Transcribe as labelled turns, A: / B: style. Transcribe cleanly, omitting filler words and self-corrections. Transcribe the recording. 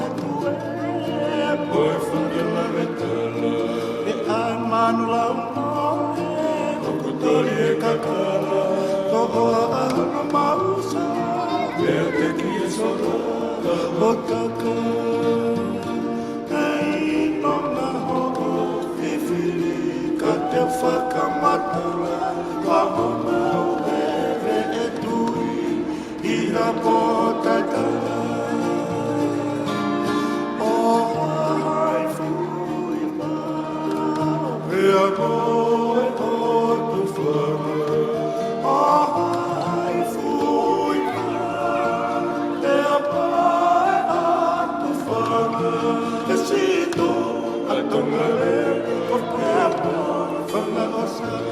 A: e tue
B: Poi fondi la vetala,
A: e ai manu lau
B: Kokutori e kakala,
A: ko ana mausa
B: Pea te ki e sorala,
A: o kaka ai no na ho whiwhiri ka te whakamatala ka hona o ere e tui i a pōtatala o ai fui mau
B: Pea koe o tu whanga,
A: o ai fui mau e a pai atu whanga e sito
B: a tonga lea,
A: o te apo whanga osa